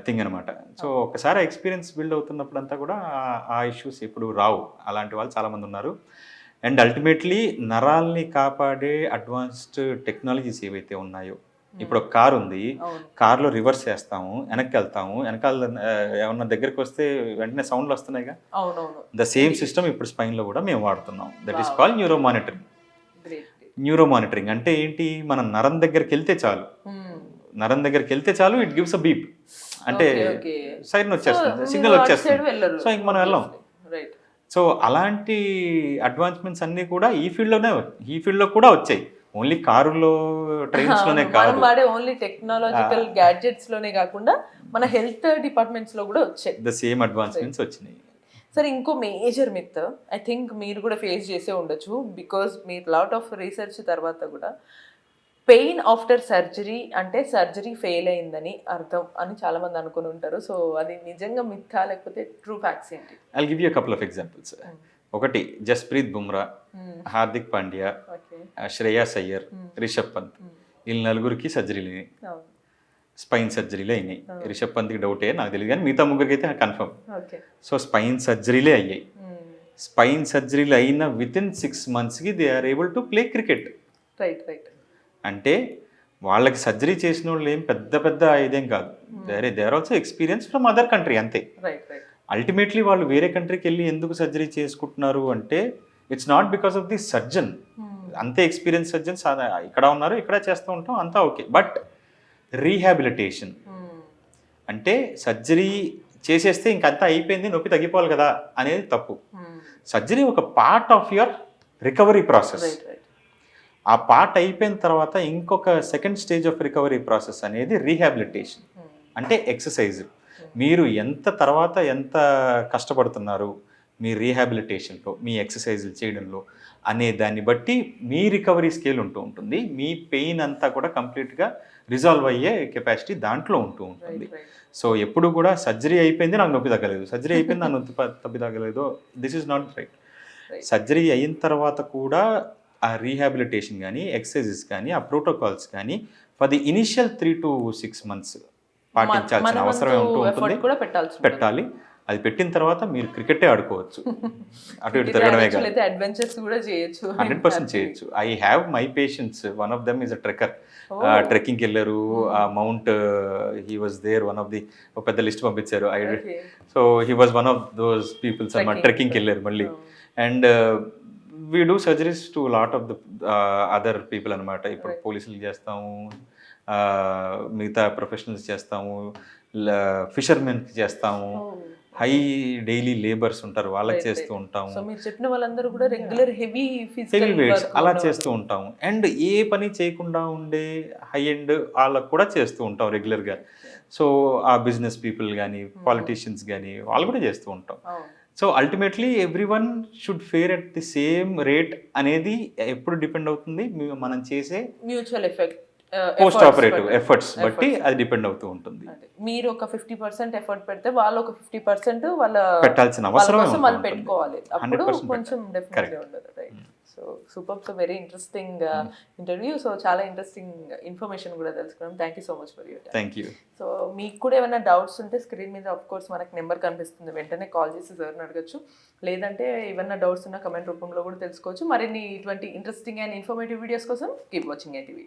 thing అనమాట. సో ఒకసారి ఎక్స్పీరియన్స్ బిల్డ్ అవుతున్నప్పుడు అంతా కూడా ఆ ఇష్యూస్ ఎప్పుడు రావు. అలాంటి వాళ్ళు చాలామంది ఉన్నారు. అండ్ అల్టిమేట్లీ నరాల్ని కాపాడే అడ్వాన్స్డ్ టెక్నాలజీస్ ఏవైతే ఉన్నాయో, ఇప్పుడు ఒక కార్ ఉంది, కార్లో రివర్స్ చేస్తాము, వెనక్కి వెళ్తాము, వెనకాల ఏమన్నా దగ్గరికి వస్తే వెంటనే సౌండ్లు వస్తున్నాయిగా. ద సేమ్ సిస్టమ్ ఇప్పుడు స్పైన్లో కూడా మేము వాడుతున్నాం. That is called neuro monitoring. అంటే ఏంటి, మనం నరం దగ్గరికి వెళ్తే చాలు, ఇట్ గివ్స్ అ బీప్, అంటే సైరన్ వచ్చేస్తుంది, సిగ్నల్ వచ్చేస్తుంది. సో ఇంక మనం వెళ్ళాం. సో అలాంటి అడ్వాన్స్మెంట్స్ అన్నీ కూడా ఈ ఫీల్డ్లో కూడా వచ్చాయి. ఓన్లీ కారులో, ట్రైన్స్ లోనే కాదు, ఓన్లీ టెక్నాలజికల్ గ్యాడ్జెట్స్ లోనే కాకుండా మన హెల్త్ డిపార్ట్మెంట్స్ లో కూడా వచ్చాయి ద సేమ్ అడ్వాన్స్మెంట్స్ వచ్చినాయి. సార్ ఇంకో మేజర్ మిత్ ఐ థింక్ మీరు కూడా ఫేస్ చేసే ఉండొచ్చు, బికాస్ మీరు లాట్ ఆఫ్ రీసెర్చ్ తర్వాత కూడా పెయిన్ ఆఫ్టర్ సర్జరీ అంటే సర్జరీ ఫెయిల్ అయిందని అర్థం అని చాలా మంది అనుకుని ఉంటారు. సో అది నిజంగా మిథ్తా లేకపోతే ట్రూ ఫ్యాక్ట్స్ ఏంటి? I'll give you a couple of examples. ఒకటి జస్ప్రీత్ బుమ్రా, హార్దిక్ పాండ్యా, శ్రేయాస్ అయ్యర్, రిషబ్ పంత్, వీళ్ళు నలుగురికి సర్జరీలు స్పైన్ సర్జరీలే అయినాయి. రిషబ్ పంత్కి డౌటే, నాకు తెలియదు, కానీ మిగతా ముగ్గురికి అయితే కన్ఫర్మ్. సో స్పైన్ సర్జరీలే అయ్యాయి. స్పైన్ సర్జరీలు అయిన within 6 months they are able to play cricket. Right. అంటే వాళ్ళకి సర్జరీ చేసిన వాళ్ళు ఏం పెద్ద పెద్ద ఇదేం కాదు. They are also experience from other country అంతే. Right right. అల్టిమేట్లీ వాళ్ళు వేరే కంట్రీకి వెళ్ళి ఎందుకు సర్జరీ చేసుకుంటున్నారు అంటే it's not because of the surgeon. అంతే ఎక్స్పీరియన్స్ సర్జన్స్ ఇక్కడ ఉన్నారు, ఇక్కడ చేస్తూ ఉంటాం, అంతా ఓకే. బట్ రీహాబిలిటేషన్ అంటే సర్జరీ చేసేస్తే ఇంకంతా అయిపోయింది, నొప్పి తగ్గిపోవాలి కదా అనేది తప్పు. సర్జరీ ఒక part of your recovery process. ఆ పార్ట్ అయిపోయిన తర్వాత ఇంకొక second stage of recovery process అనేది రీహాబిలిటేషన్ అంటే ఎక్సర్సైజ్. మీరు ఎంత కష్టపడుతున్నారు మీ రీహాబిలిటేషన్లో, మీ ఎక్సర్సైజులు చేయడంలో అనే దాన్ని బట్టి మీ రికవరీ స్కేల్ ఉంటుంది. మీ పెయిన్ అంతా కూడా కంప్లీట్గా రిజాల్వ్ అయ్యే కెపాసిటీ దాంట్లో ఉంటుంది. సో ఎప్పుడు కూడా సర్జరీ అయిపోయింది నాకు నొప్పి తగ్గలేదు, సర్జరీ అయిపోయింది నాకు నొప్పి తగ్గలేదు, this is not right. Surgery అయిన తర్వాత కూడా ఆ రీహాబిలిటేషన్ కానీ, ఎక్సర్సైజెస్ కానీ, ఆ ప్రోటోకాల్స్ కానీ for the initial 3 to 6 months పాటించాల్సిన అవసరం ఉంటుంది, పెట్టాలి. అది పెట్టిన తర్వాత మీరు క్రికెటే ఆడుకోవచ్చు, అటు ఇటు తిరగడమే కాదు, అడ్వెంచర్స్ కూడా చేయొచ్చు, 100% చేయొచ్చు. I have my patients, one of them is a trekker. ట్రెక్కింగ్కి వెళ్ళారు, ఆ mount he was there, one of the ఒక పెద్ద లిస్ట్ పంపించారు. So he was one of those peoples అన్నమాట, ట్రెక్కింగ్కి వెళ్ళారు మళ్ళీ. And we do surgeries to lot of the other people అనమాట. ఇప్పుడు పోలీసులు చేస్తాము, మిగతా ప్రొఫెషనల్స్ చేస్తాము, ఫిషర్మెన్కి చేస్తాము, హై డైలీ లేబర్స్ ఉంటారు వాళ్ళకి చేస్తూ ఉంటాము. మీరు చెప్పిన వాళ్ళందరూ కూడా రెగ్యులర్ హెవీ వెయిట్స్ అలా చేస్తూ ఉంటాము. అండ్ ఏ పని చేయకుండా ఉండే హై ఎండ్ వాళ్ళకు కూడా చేస్తూ ఉంటాం రెగ్యులర్గా. సో ఆ బిజినెస్ పీపుల్ కానీ, పాలిటీషియన్స్ కానీ వాళ్ళు కూడా చేస్తూ ఉంటాం. So ultimately every one should fair at the same rate అనేది ఎప్పుడు డిపెండ్ అవుతుంది మనం చేసే mutual effect, post operative efforts బట్టి అది డిపెండ్ అవుతూ ఉంటుంది. మీరు ఒక 50% ఎఫర్ట్ పెడితే వాళ్ళు ఒక 50% వాళ్ళ పెట్టాల్సిన అవసరం వాళ్ళు పెట్టుకోవాలి, అప్పుడు కొంచెం డెఫినెట్లీ ఉండదు. Right. So super, so very interesting interview. So చాలా ఇంట్రెస్టింగ్ ఇన్ఫర్మేషన్ కూడా తెలుసుకున్నాం. Thank you so much for your time. Thank you. So మీకు కూడా ఏమైనా డౌట్స్ ఉంటే స్క్రీన్ మీద ఆఫ్ కోర్స్ మనకు నెంబర్ కనిపిస్తుంది, వెంటనే కాల్ చేసి సార్ని అడగచ్చు. లేదంటే ఏమైనా డౌట్స్ ఉన్నా కమెంట్ రూపంలో కూడా తెలుసుకోవచ్చు. మరిన్ని ఇటువంటి ఇంట్రెస్టింగ్ అండ్ ఇన్ఫర్మేటివ్ వీడియోస్ కోసం కీప్ వాచింగ్ ఐటీవీ.